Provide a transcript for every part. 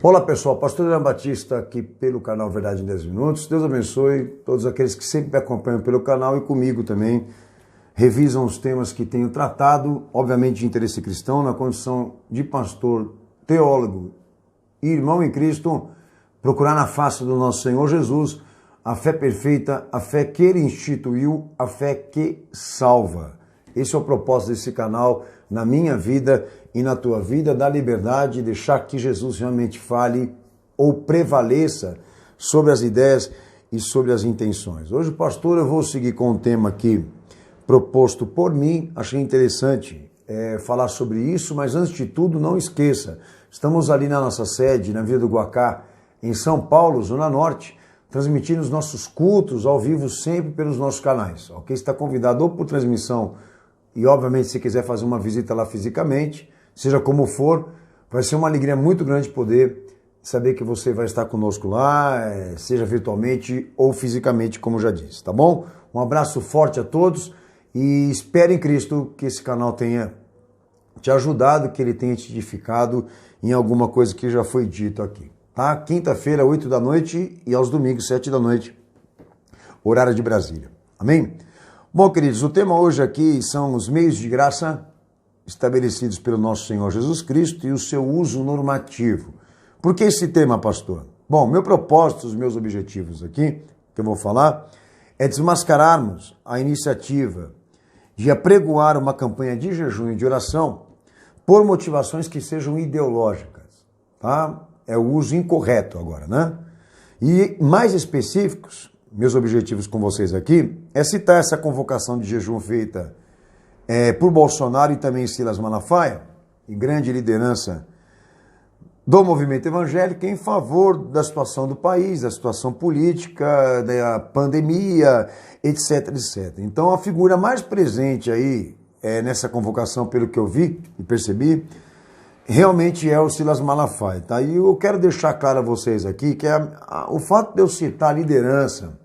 Olá pessoal, Pastor Adriano Batista aqui pelo canal Verdade em 10 Minutos. Deus abençoe todos aqueles que sempre me acompanham pelo canal e comigo também revisam os temas que tenho tratado, obviamente de interesse cristão, na condição de pastor, teólogo e irmão em Cristo, procurar na face do nosso Senhor Jesus a fé perfeita, a fé que Ele instituiu, a fé que salva. Esse é o propósito desse canal na minha vida e na tua vida, dar liberdade, deixar que Jesus realmente fale ou prevaleça sobre as ideias e sobre as intenções. Hoje, pastor, eu vou seguir com um tema aqui proposto por mim. Achei interessante falar sobre isso, mas antes de tudo, não esqueça, estamos ali na nossa sede, na Vila do Guacá, em São Paulo, Zona Norte, transmitindo os nossos cultos ao vivo sempre pelos nossos canais. Ok? Está convidado ou por transmissão e, obviamente, se quiser fazer uma visita lá fisicamente, seja como for, vai ser uma alegria muito grande poder saber que você vai estar conosco lá, seja virtualmente ou fisicamente, como já disse, tá bom? Um abraço forte a todos e espere em Cristo que esse canal tenha te ajudado, que ele tenha te edificado em alguma coisa que já foi dito aqui, tá? Quinta-feira, 8 da noite e aos domingos, 7 da noite, horário de Brasília. Amém? Bom, queridos, o tema hoje aqui são os meios de graça estabelecidos pelo nosso Senhor Jesus Cristo e o seu uso normativo. Por que esse tema, pastor? Bom, meu propósito, os meus objetivos aqui, que eu vou falar, é desmascararmos a iniciativa de apregoar uma campanha de jejum e de oração por motivações que sejam ideológicas, tá? É o uso incorreto agora, né? E mais específicos, meus objetivos com vocês aqui, é citar essa convocação de jejum feita por Bolsonaro e também Silas Malafaia, e grande liderança do movimento evangélico, em favor da situação do país, da situação política, da pandemia, etc, etc. Então a figura mais presente aí nessa convocação, pelo que eu vi e percebi, realmente é o Silas Malafaia, tá? E eu quero deixar claro a vocês aqui que o fato de eu citar liderança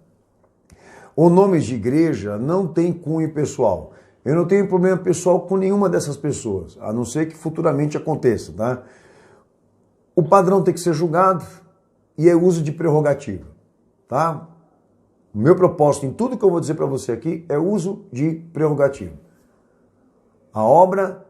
ou nomes de igreja não tem cunho pessoal. Eu não tenho problema pessoal com nenhuma dessas pessoas, a não ser que futuramente aconteça, tá? O padrão tem que ser julgado e é uso de prerrogativa, tá? O meu propósito em tudo que eu vou dizer para você aqui é uso de prerrogativa. A obra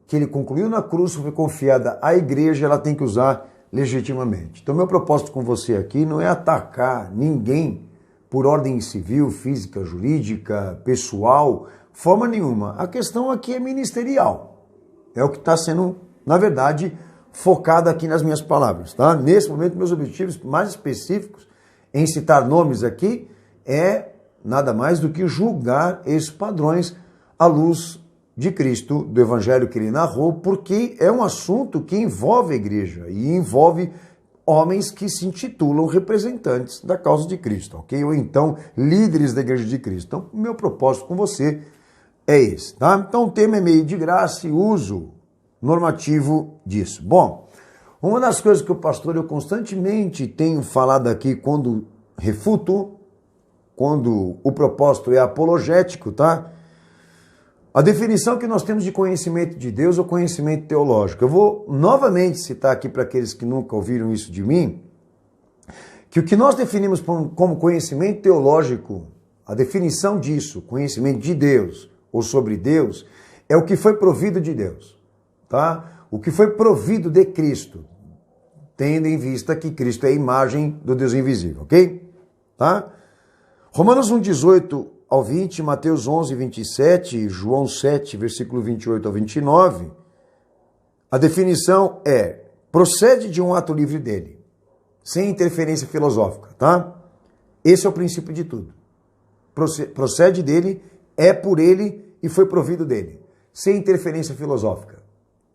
que ele concluiu na cruz foi confiada à igreja, ela tem que usar legitimamente. Então, meu propósito com você aqui não é atacar ninguém por ordem civil, física, jurídica, pessoal, forma nenhuma. A questão aqui é ministerial. É o que está sendo, na verdade, focado aqui nas minhas palavras, tá? Nesse momento, meus objetivos mais específicos em citar nomes aqui é nada mais do que julgar esses padrões à luz de Cristo, do evangelho que ele narrou, porque é um assunto que envolve a igreja e envolve homens que se intitulam representantes da causa de Cristo, ok? Ou então líderes da igreja de Cristo. Então, o meu propósito com você é esse, tá? Então, o tema é meio de graça e uso normativo disso. Bom, uma das coisas que eu constantemente tenho falado aqui quando refuto, quando o propósito é apologético, tá? A definição que nós temos de conhecimento de Deus é o conhecimento teológico. Eu vou novamente citar aqui para aqueles que nunca ouviram isso de mim, que o que nós definimos como conhecimento teológico, a definição disso, conhecimento de Deus ou sobre Deus, é o que foi provido de Deus, tá? O que foi provido de Cristo, tendo em vista que Cristo é a imagem do Deus invisível, ok? Tá? Romanos 1:18 ao 20, Mateus 11:27, João 7, versículo 28 ao 29, a definição é: procede de um ato livre dele, sem interferência filosófica, tá? Esse é o princípio de tudo. Procede dele, é por ele e foi provido dele, sem interferência filosófica.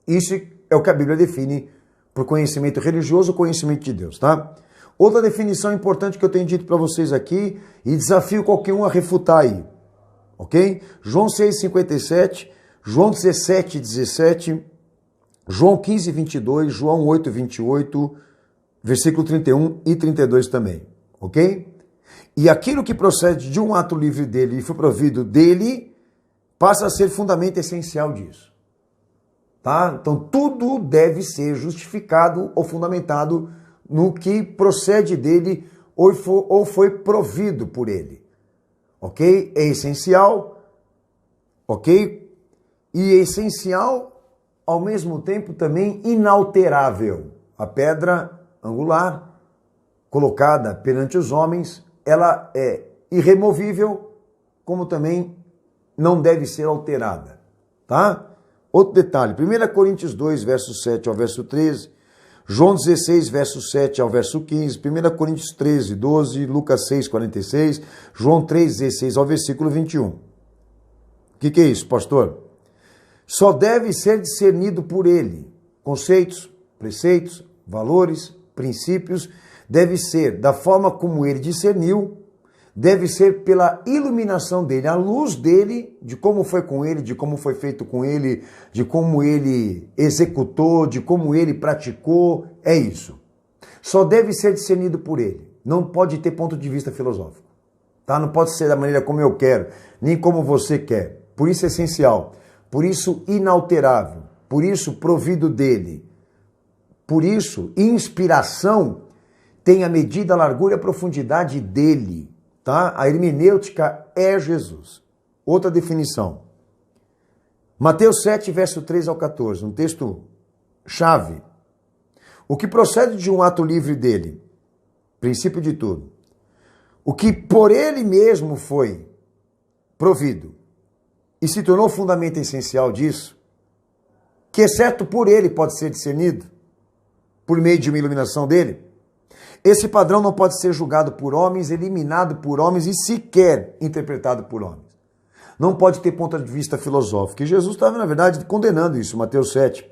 Isso é o que a Bíblia define por conhecimento religioso ou conhecimento de Deus, tá? Outra definição importante que eu tenho dito para vocês aqui, e desafio qualquer um a refutar aí, ok? João 6,57, João 17,17, João 15:22, João 8:28, versículo 31 e 32 também, ok? E aquilo que procede de um ato livre dele e foi provido dele, passa a ser fundamento essencial disso. tá? Então tudo deve ser justificado ou fundamentado no que procede dele ou foi provido por ele, ok? É essencial, ok? E é essencial, ao mesmo tempo também inalterável. A pedra angular colocada perante os homens, ela é irremovível, como também não deve ser alterada, tá? Outro detalhe, 1 Coríntios 2, verso 7 ao verso 13, João 16, verso 7 ao verso 15, 1 Coríntios 13, 12, Lucas 6, 46, João 3, 16 ao versículo 21. O que é isso, pastor? Só deve ser discernido por ele. Conceitos, preceitos, valores, princípios, deve ser da forma como ele discerniu, deve ser pela iluminação dele, a luz dele, de como foi com ele, de como foi feito com ele, de como ele executou, de como ele praticou, é isso. Só deve ser discernido por ele, não pode ter ponto de vista filosófico, tá? Não pode ser da maneira como eu quero, nem como você quer. Por isso é essencial, por isso inalterável, por isso provido dele, por isso inspiração tem a medida, a largura e a profundidade dele. Tá? A hermenêutica é Jesus. Outra definição. Mateus 7, verso 13 ao 14, um texto chave. O que procede de um ato livre dele, princípio de tudo, o que por ele mesmo foi provido e se tornou fundamento essencial disso, que exceto por ele pode ser discernido, por meio de uma iluminação dele, esse padrão não pode ser julgado por homens, eliminado por homens e sequer interpretado por homens. Não pode ter ponto de vista filosófico. E Jesus estava, na verdade, condenando isso. Mateus 7,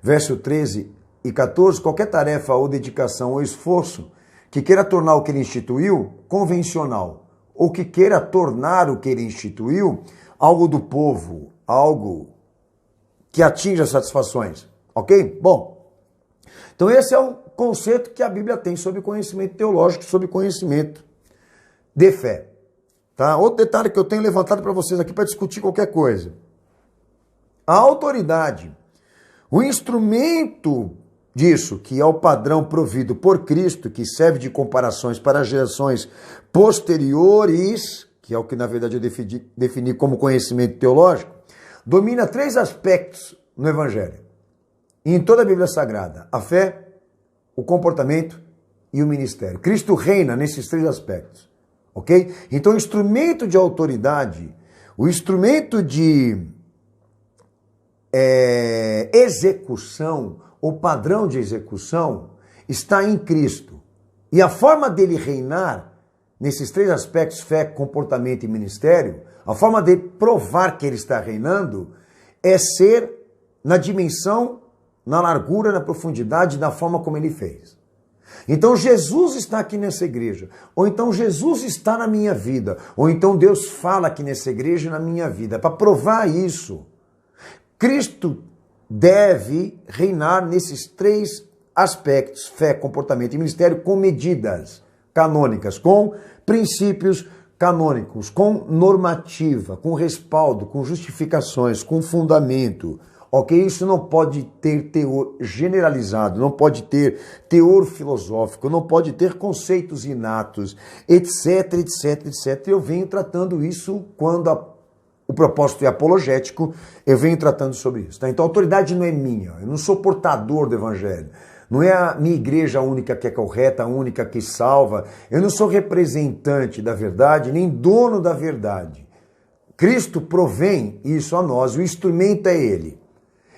verso 13 e 14. Qualquer tarefa ou dedicação ou esforço que queira tornar o que ele instituiu convencional, ou que queira tornar o que ele instituiu algo do povo, algo que atinja satisfações. Ok? Bom, então esse é o conceito que a Bíblia tem sobre conhecimento teológico, sobre conhecimento de fé. Tá? Outro detalhe que eu tenho levantado para vocês aqui para discutir qualquer coisa. A autoridade, o instrumento disso, que é o padrão provido por Cristo, que serve de comparações para gerações posteriores, que é o que na verdade eu defini como conhecimento teológico, domina 3 aspectos no Evangelho. E em toda a Bíblia Sagrada, a fé, o comportamento e o ministério. Cristo reina nesses 3 aspectos, ok? Então o instrumento de autoridade, o instrumento de execução, o padrão de execução está em Cristo. E a forma dele reinar nesses 3 aspectos, fé, comportamento e ministério, a forma de provar que ele está reinando é ser na dimensão, na largura, na profundidade, da forma como ele fez. Então Jesus está aqui nessa igreja, ou então Jesus está na minha vida, ou então Deus fala aqui nessa igreja e na minha vida. Para provar isso, Cristo deve reinar nesses 3 aspectos, fé, comportamento e ministério, com medidas canônicas, com princípios canônicos, com normativa, com respaldo, com justificações, com fundamento. Ok? Isso não pode ter teor generalizado, não pode ter teor filosófico, não pode ter conceitos inatos, etc, etc, etc. Eu venho tratando isso quando o propósito é apologético, eu venho tratando sobre isso. Tá? Então a autoridade não é minha, eu não sou portador do evangelho. Não é a minha igreja a única que é correta, a única que salva. Eu não sou representante da verdade, nem dono da verdade. Cristo provém isso a nós, o instrumento é ele.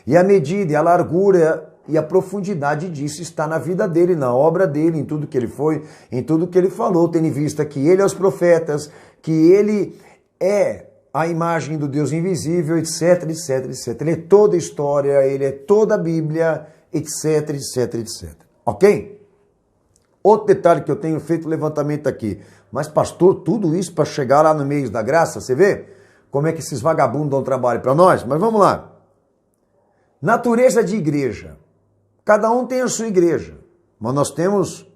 E a medida, e a largura e a profundidade disso está na vida dele, na obra dele, em tudo que ele foi, em tudo que ele falou, tendo em vista que ele é os profetas, que ele é a imagem do Deus invisível, etc, etc, etc. Ele é toda a história, ele é toda a Bíblia, etc, etc, etc. Ok? Outro detalhe que eu tenho feito levantamento aqui. Mas pastor, tudo isso para chegar lá no meio da graça, você vê como é que esses vagabundos dão trabalho para nós? Mas vamos lá. Natureza de igreja. Cada um tem a sua igreja, mas nós temos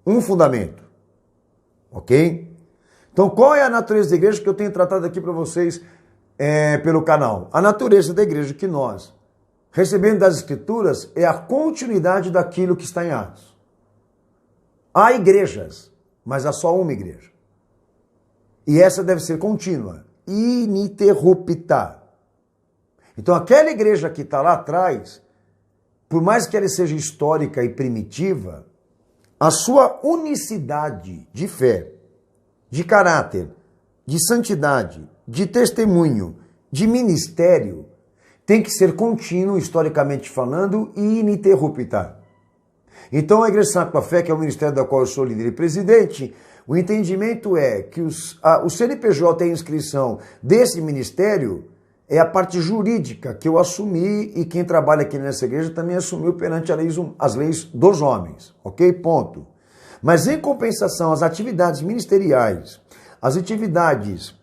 um fundamento, ok? Então, qual é a natureza da igreja que eu tenho tratado aqui para vocês pelo canal? A natureza da igreja que nós recebendo das Escrituras é a continuidade daquilo que está em Atos. Há igrejas, mas há só uma igreja. E essa deve ser contínua, ininterrupta. Então aquela igreja que está lá atrás, por mais que ela seja histórica e primitiva, a sua unicidade de fé, de caráter, de santidade, de testemunho, de ministério, tem que ser contínuo, historicamente falando, e ininterrupta. Então a Igreja Santa da Fé, que é o ministério da qual eu sou líder e presidente, o entendimento é que o CNPJ e a inscrição desse ministério é a parte jurídica que eu assumi e quem trabalha aqui nessa igreja também assumiu perante as leis dos homens, ok? Ponto. Mas em compensação, as atividades ministeriais, as atividades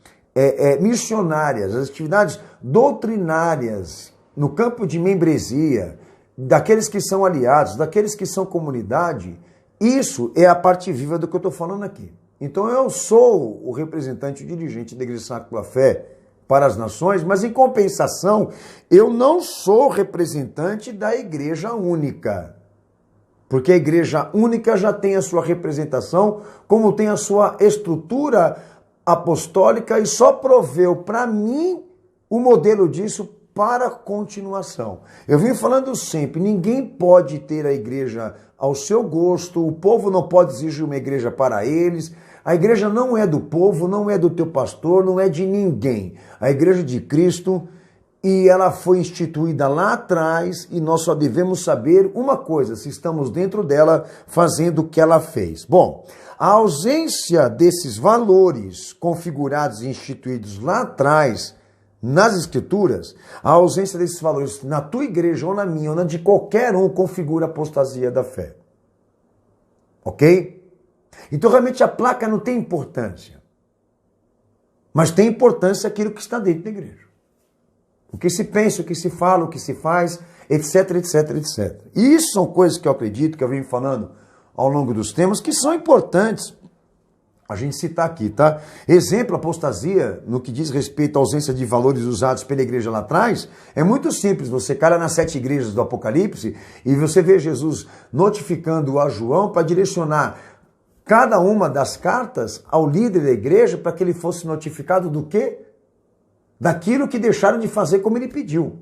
missionárias, as atividades doutrinárias no campo de membresia, daqueles que são aliados, daqueles que são comunidade, isso é a parte viva do que eu estou falando aqui. Então eu sou o representante, o dirigente da Igreja Santa da Fé para as nações, mas em compensação, eu não sou representante da Igreja Única. Porque a Igreja Única já tem a sua representação, como tem a sua estrutura apostólica e só proveu para mim o modelo disso para continuação. Eu vim falando sempre, ninguém pode ter a igreja ao seu gosto, o povo não pode exigir uma igreja para eles, a igreja não é do povo, não é do teu pastor, não é de ninguém. A igreja de Cristo, e ela foi instituída lá atrás e nós só devemos saber uma coisa, se estamos dentro dela fazendo o que ela fez. Bom, a ausência desses valores configurados e instituídos lá atrás nas Escrituras, a ausência desses valores na tua igreja ou na minha ou na de qualquer um configura a apostasia da fé. Ok? Então realmente a placa não tem importância. Mas tem importância aquilo que está dentro da igreja. O que se pensa, o que se fala, o que se faz, etc, etc, etc. E isso são coisas que eu acredito, que eu venho falando ao longo dos temas, que são importantes a gente citar aqui, tá? Exemplo, apostasia, no que diz respeito à ausência de valores usados pela igreja lá atrás, é muito simples. Você cai nas 7 igrejas do Apocalipse e você vê Jesus notificando a João para direcionar cada uma das cartas ao líder da igreja para que ele fosse notificado do quê? Daquilo que deixaram de fazer como ele pediu.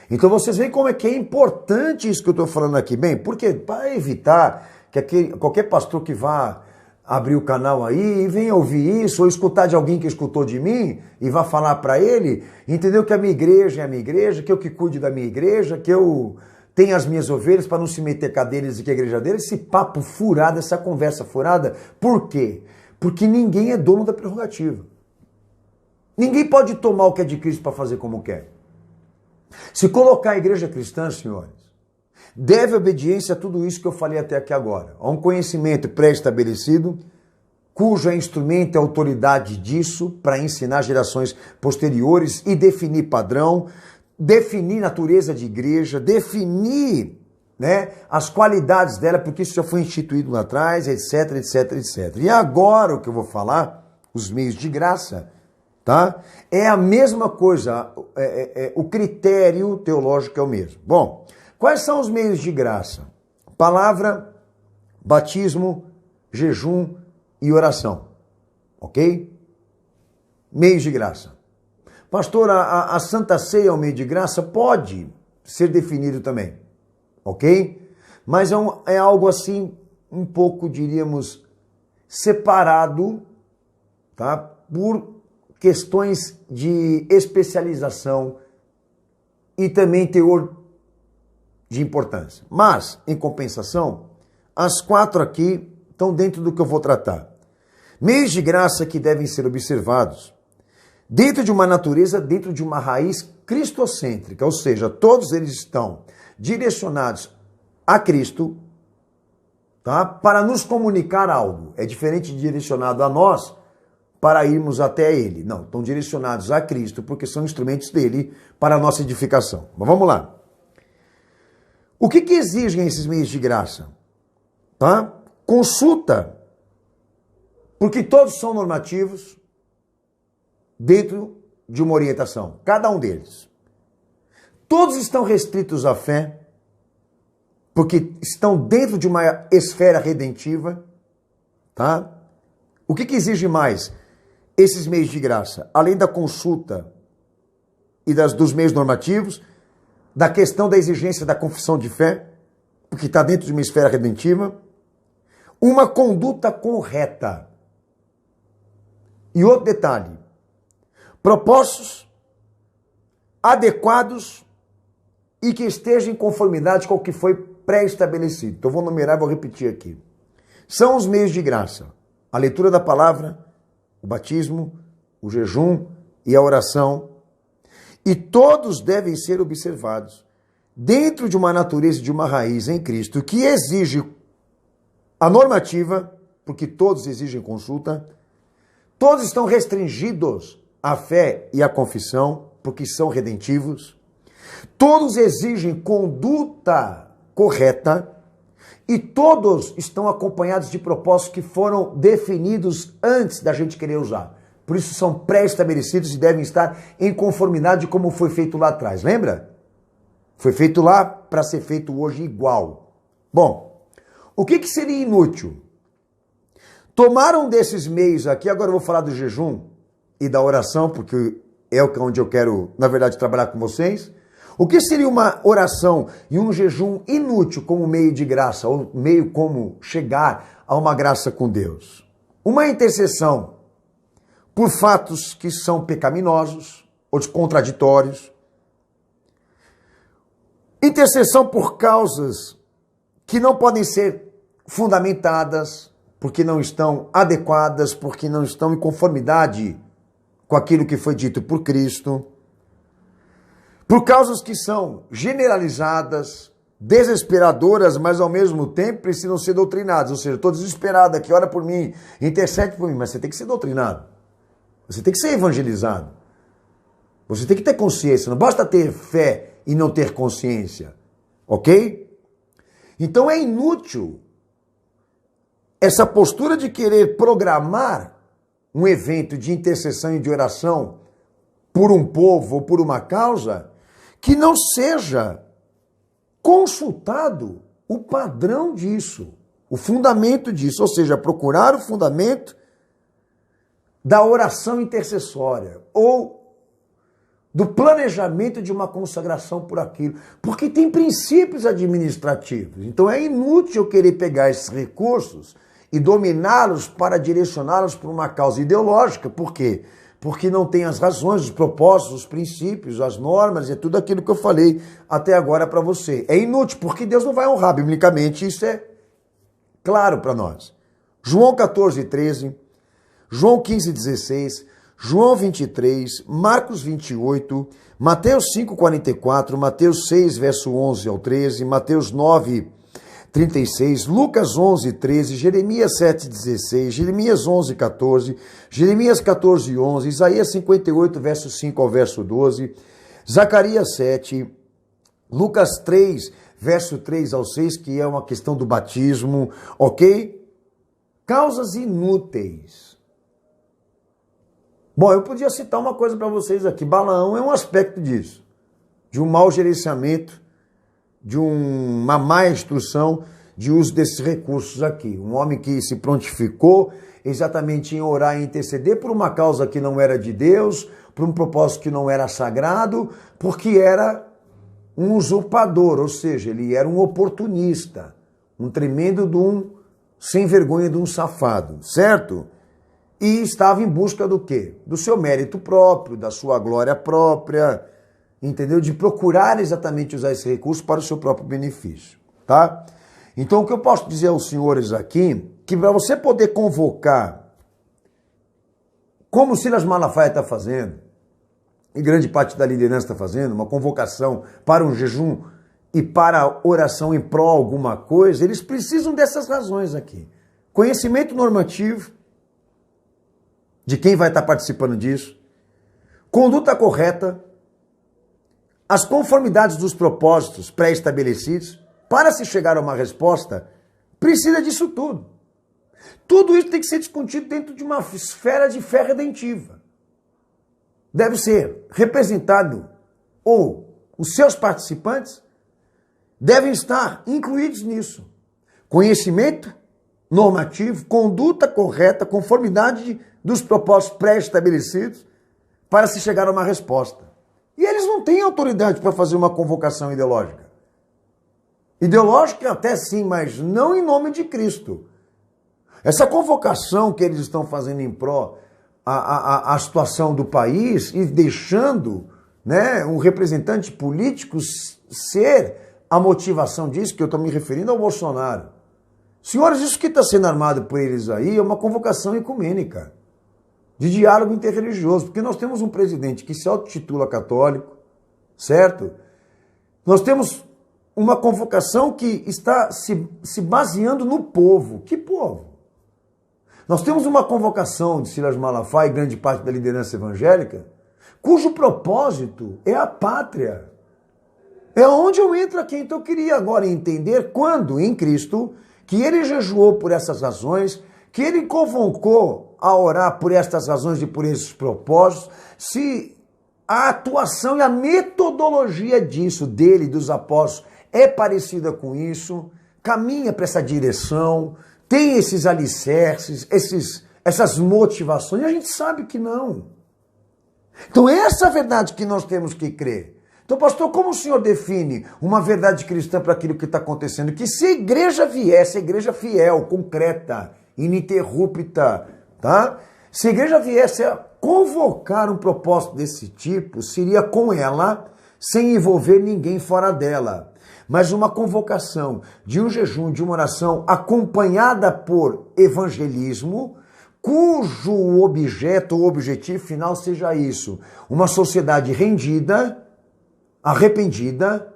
Então vocês veem como é que é importante isso que eu estou falando aqui. Bem, porque para evitar que qualquer pastor que vá abrir o canal aí e venha ouvir isso, ou escutar de alguém que escutou de mim e vá falar para ele, entendeu que a minha igreja é a minha igreja, que eu que cuide da minha igreja, que eu tenho as minhas ovelhas para não se meter com a deles e com a igreja deles, esse papo furado, essa conversa furada. Por quê? Porque ninguém é dono da prerrogativa. Ninguém pode tomar o que é de Cristo para fazer como quer. Se colocar a igreja cristã, senhores, deve obediência a tudo isso que eu falei até aqui agora. A um conhecimento pré-estabelecido, cujo instrumento é a autoridade disso para ensinar gerações posteriores e definir padrão, definir natureza de igreja, definir, né, as qualidades dela, porque isso já foi instituído lá atrás, etc, etc, etc. E agora o que eu vou falar, os meios de graça, tá? É a mesma coisa, o critério teológico é o mesmo. Bom, quais são os meios de graça? Palavra, batismo, jejum e oração. Ok? Meios de graça. Pastor, a Santa Ceia é um meio de graça? Pode ser definido também. Ok? Mas é algo assim, um pouco, diríamos, separado, tá? Por questões de especialização e também teor de importância. Mas, em compensação, as 4 aqui estão dentro do que eu vou tratar. Meios de graça que devem ser observados dentro de uma natureza, dentro de uma raiz cristocêntrica, ou seja, todos eles estão direcionados a Cristo, tá? Para nos comunicar algo. É diferente de direcionado a nós para irmos até Ele. Não, estão direcionados a Cristo porque são instrumentos dele para a nossa edificação. Mas vamos lá. O que exigem esses meios de graça? Tá? Consulta, porque todos são normativos dentro de uma orientação, cada um deles. Todos estão restritos à fé, porque estão dentro de uma esfera redentiva, tá? O que exige mais esses meios de graça? Além da consulta e dos meios normativos, da questão da exigência da confissão de fé, porque está dentro de uma esfera redentiva, uma conduta correta. E outro detalhe, propósitos adequados e que estejam em conformidade com o que foi pré-estabelecido. Então, vou numerar e vou repetir aqui. São os meios de graça: a leitura da palavra, o batismo, o jejum e a oração. E todos devem ser observados dentro de uma natureza, de uma raiz em Cristo, que exige a normativa, porque todos exigem consulta. Todos estão restringidos à fé e à confissão, porque são redentivos. Todos exigem conduta correta e todos estão acompanhados de propósitos que foram definidos antes da gente querer usar. Por isso são pré-estabelecidos e devem estar em conformidade como foi feito lá atrás. Lembra? Foi feito lá para ser feito hoje igual. Bom, o que seria inútil? Tomaram desses meios aqui, agora eu vou falar do jejum e da oração, porque é onde eu quero, na verdade, trabalhar com vocês. O que seria uma oração e um jejum inútil como meio de graça, ou meio como chegar a uma graça com Deus? Uma intercessão por fatos que são pecaminosos ou contraditórios. Intercessão por causas que não podem ser fundamentadas, porque não estão adequadas, porque não estão em conformidade com aquilo que foi dito por Cristo. Por causas que são generalizadas, desesperadoras, mas ao mesmo tempo precisam ser doutrinadas. Ou seja, estou desesperado aqui, ora por mim, intercede por mim, mas você tem que ser doutrinado. Você tem que ser evangelizado. Você tem que ter consciência. Não basta ter fé e não ter consciência. Ok? Então é inútil essa postura de querer programar um evento de intercessão e de oração por um povo ou por uma causa que não seja consultado o padrão disso, o fundamento disso, ou seja, procurar o fundamento da oração intercessória ou do planejamento de uma consagração por aquilo, porque tem princípios administrativos. Então é inútil eu querer pegar esses recursos e dominá-los para direcioná-los para uma causa ideológica. Por quê? Porque não tem as razões, os propósitos, os princípios, as normas, é tudo aquilo que eu falei até agora para você. É inútil, porque Deus não vai honrar biblicamente, isso é claro para nós. João 14:13, João 15:16, João 23, Marcos 28, Mateus 5:44, Mateus 6, verso 11 ao 13, Mateus 9:36, Lucas 11:13, Jeremias 7:16, Jeremias 11:14, Jeremias 14:11, Isaías 58, verso 5 ao verso 12, Zacarias 7, Lucas 3, verso 3 ao 6, que é uma questão do batismo, ok? Causas inúteis. Bom, eu podia citar uma coisa para vocês aqui. Balaão é um aspecto disso, de um mau gerenciamento, de uma má instrução de uso desses recursos aqui. Um homem que se prontificou exatamente em orar e interceder por uma causa que não era de Deus, por um propósito que não era sagrado, porque era um usurpador, ou seja, ele era um oportunista, um tremendo de um sem vergonha, de um safado, certo? E estava em busca do quê? Do seu mérito próprio, da sua glória própria, entendeu? De procurar exatamente usar esse recurso para o seu próprio benefício, tá? Então, o que eu posso dizer aos senhores aqui, que para você poder convocar, como Silas Malafaia está fazendo, e grande parte da liderança está fazendo, uma convocação para um jejum e para oração em prol alguma coisa, eles precisam dessas razões aqui. Conhecimento normativo de quem vai estar participando disso, conduta correta, as conformidades dos propósitos pré-estabelecidos, para se chegar a uma resposta, precisa disso tudo. Tudo isso tem que ser discutido dentro de uma esfera de fé redentiva. Deve ser representado ou os seus participantes, devem estar incluídos nisso. Conhecimento normativo, conduta correta, conformidade dos propósitos pré-estabelecidos para se chegar a uma resposta. E eles não têm autoridade para fazer uma convocação ideológica. Ideológica até sim, mas não em nome de Cristo. Essa convocação que eles estão fazendo em pró a situação do país e deixando, né, um representante político ser a motivação disso, que eu estou me referindo ao Bolsonaro. Senhores, isso que está sendo armado por eles aí é uma convocação ecumênica, de diálogo interreligioso, porque nós temos um presidente que se autotitula católico, certo? Nós temos uma convocação que está se baseando no povo. Que povo? Nós temos uma convocação de Silas Malafaia e grande parte da liderança evangélica, cujo propósito é a pátria. É onde eu entro aqui. Então eu queria agora entender quando, em Cristo, que ele jejuou por essas razões, que ele convocou a orar por estas razões e por esses propósitos, se a atuação e a metodologia disso, dele, dos apóstolos, é parecida com isso, caminha para essa direção, tem esses alicerces, essas motivações, e a gente sabe que não. Então essa é a verdade que nós temos que crer. Então, pastor, como o senhor define uma verdade cristã para aquilo que está acontecendo? Que se a igreja viesse, a igreja fiel, concreta, ininterrupta, tá? Se a igreja viesse a convocar um propósito desse tipo, seria com ela, sem envolver ninguém fora dela. Mas uma convocação de um jejum, de uma oração acompanhada por evangelismo, cujo objeto ou objetivo final seja isso: uma sociedade rendida, arrependida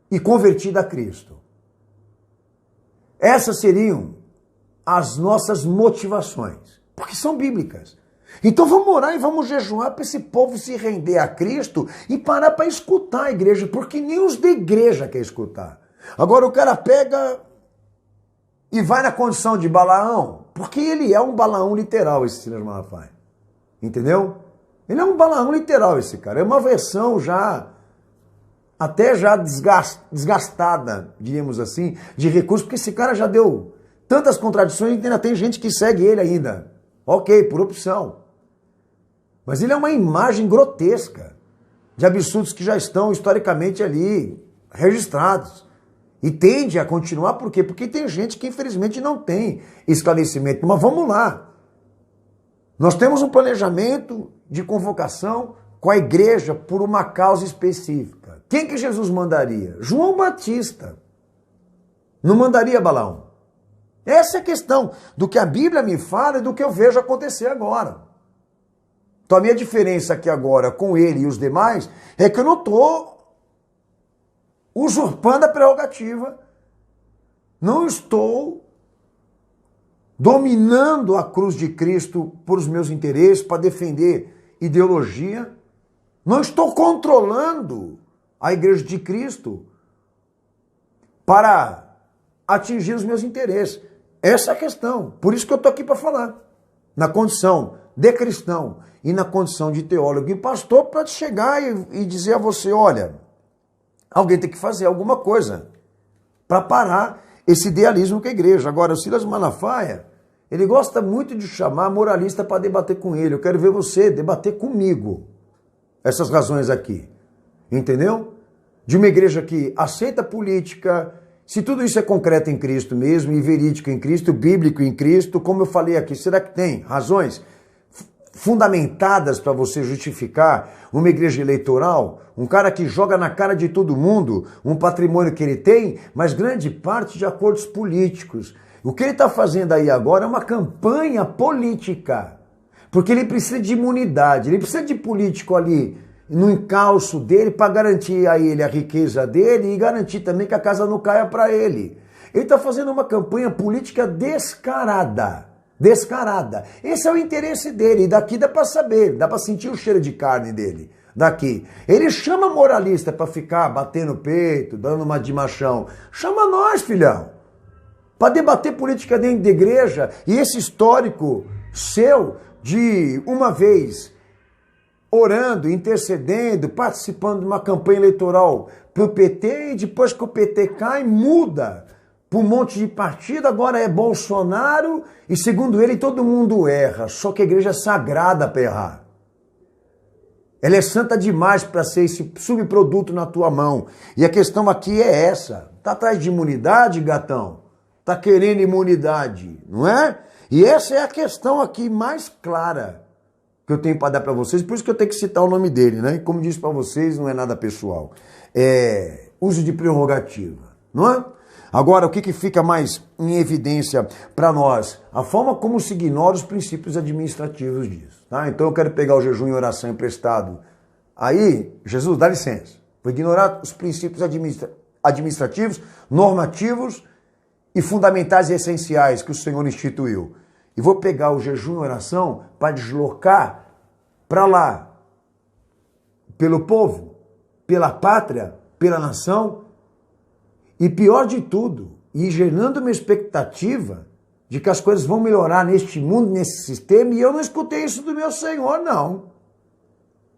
e convertida a Cristo. Essas seriam as nossas motivações, porque são bíblicas. Então vamos orar e vamos jejuar para esse povo se render a Cristo e parar para escutar a igreja, porque nem os da igreja quer escutar. Agora o cara pega e vai na condição de Balaão, porque ele é um Balaão literal, esse Silas Malafaia. Entendeu? Ele é um Balaão literal, esse cara. É uma versão até já desgastada, diríamos assim, de recursos, porque esse cara já deu tantas contradições e ainda tem gente que segue ele ainda. Ok, por opção. Mas ele é uma imagem grotesca de absurdos que já estão historicamente ali registrados. E tende a continuar, por quê? Porque tem gente que infelizmente não tem esclarecimento. Mas vamos lá. Nós temos um planejamento de convocação com a igreja por uma causa específica. Quem que Jesus mandaria? João Batista. Não mandaria Balaão. Essa é a questão do que a Bíblia me fala e do que eu vejo acontecer agora. Então a minha diferença aqui agora com ele e os demais é que eu não estou usurpando a prerrogativa, não estou dominando a cruz de Cristo por os meus interesses, para defender ideologia, não estou controlando a igreja de Cristo para atingir os meus interesses. Essa é a questão. Por isso que eu estou aqui para falar. Na condição de cristão e na condição de teólogo e pastor, para chegar e dizer a você, olha, alguém tem que fazer alguma coisa para parar esse idealismo com a igreja. Agora, o Silas Malafaia, ele gosta muito de chamar moralista para debater com ele. Eu quero ver você debater comigo essas razões aqui. Entendeu? De uma igreja que aceita política. Se tudo isso é concreto em Cristo mesmo, e verídico em Cristo, bíblico em Cristo, como eu falei aqui, será que tem razões fundamentadas para você justificar uma igreja eleitoral? Um cara que joga na cara de todo mundo um patrimônio que ele tem, mas grande parte de acordos políticos. O que ele está fazendo aí agora é uma campanha política, porque ele precisa de imunidade, ele precisa de político ali no encalço dele para garantir a ele a riqueza dele e garantir também que a casa não caia para ele. Ele está fazendo uma campanha política descarada. Descarada. Esse é o interesse dele. E daqui dá para saber, dá para sentir o cheiro de carne dele. Daqui. Ele chama moralista para ficar batendo o peito, dando uma de machão. Chama nós, filhão. Para debater política dentro da igreja. E esse histórico seu de uma vez orando, intercedendo, participando de uma campanha eleitoral para o PT, e depois que o PT cai, muda para um monte de partido, agora é Bolsonaro, e segundo ele todo mundo erra, só que a igreja é sagrada para errar. Ela é santa demais para ser esse subproduto na tua mão. E a questão aqui é essa. Tá atrás de imunidade, gatão? Tá querendo imunidade, não é? E essa é a questão aqui mais clara que eu tenho para dar para vocês, por isso que eu tenho que citar o nome dele, né? E como disse para vocês, não é nada pessoal. É uso de prerrogativa, não é? Agora, o que fica mais em evidência para nós? A forma como se ignora os princípios administrativos disso. Tá? Então eu quero pegar o jejum e oração emprestado. Aí, Jesus, dá licença. Vou ignorar os princípios administrativos, normativos e fundamentais e essenciais que o Senhor instituiu. E vou pegar o jejum e oração para deslocar para lá. Pelo povo, pela pátria, pela nação. E pior de tudo, ir gerando uma expectativa de que as coisas vão melhorar neste mundo, nesse sistema, e eu não escutei isso do meu Senhor, não.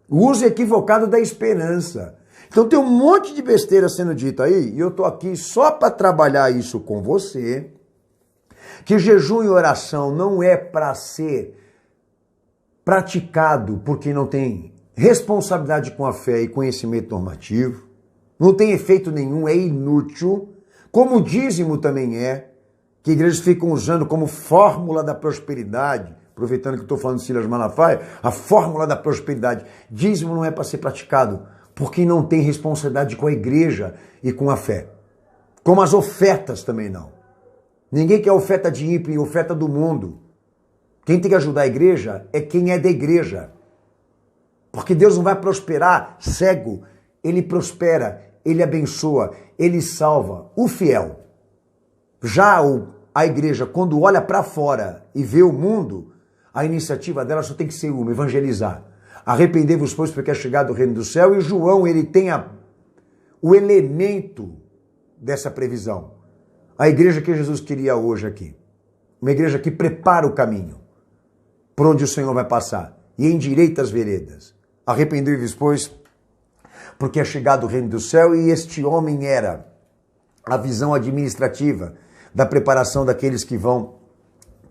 O uso equivocado da esperança. Então tem um monte de besteira sendo dita aí, e eu estou aqui só para trabalhar isso com você, que jejum e oração não é para ser praticado por quem não tem responsabilidade com a fé e conhecimento normativo. Não tem efeito nenhum, é inútil, como o dízimo também é, que igrejas ficam usando como fórmula da prosperidade, aproveitando que estou falando de Silas Malafaia, a fórmula da prosperidade. Dízimo não é para ser praticado por quem não tem responsabilidade com a igreja e com a fé. Como as ofertas também não. Ninguém quer oferta de ímpio e oferta do mundo. Quem tem que ajudar a igreja é quem é da igreja. Porque Deus não vai prosperar cego, Ele prospera, Ele abençoa, Ele salva o fiel. Já a igreja, quando olha para fora e vê o mundo, a iniciativa dela só tem que ser uma, evangelizar. Arrependei-vos, pois, porque é chegado o reino do céu. E João, ele tem o elemento dessa previsão. A igreja que Jesus queria hoje aqui. Uma igreja que prepara o caminho por onde o Senhor vai passar. E endireita as veredas. Arrependei-vos, pois, porque é chegado o reino do céu, e este homem era a visão administrativa da preparação daqueles que vão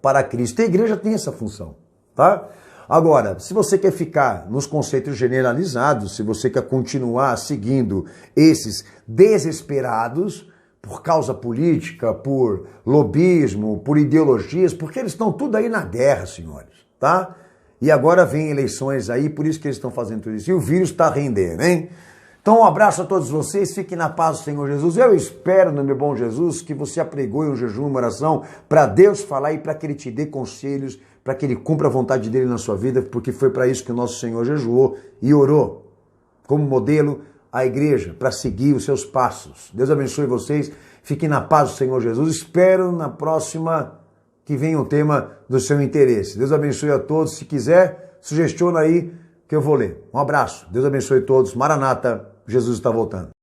para Cristo. A igreja tem essa função, tá? Agora, se você quer ficar nos conceitos generalizados, se você quer continuar seguindo esses desesperados por causa política, por lobismo, por ideologias, porque eles estão tudo aí na guerra, senhores, tá? E agora vem eleições aí, por isso que eles estão fazendo tudo isso. E o vírus está rendendo, hein? Então um abraço a todos vocês, fiquem na paz do Senhor Jesus. Eu espero, no meu bom Jesus, que você apregoe um jejum, uma oração, para Deus falar e para que Ele te dê conselhos, para que Ele cumpra a vontade dEle na sua vida, porque foi para isso que o nosso Senhor jejuou e orou, como modelo a igreja, para seguir os seus passos. Deus abençoe vocês, fiquem na paz do Senhor Jesus. Espero na próxima que venha um tema do seu interesse. Deus abençoe a todos. Se quiser, sugestiona aí que eu vou ler. Um abraço. Deus abençoe todos. Maranata, Jesus está voltando.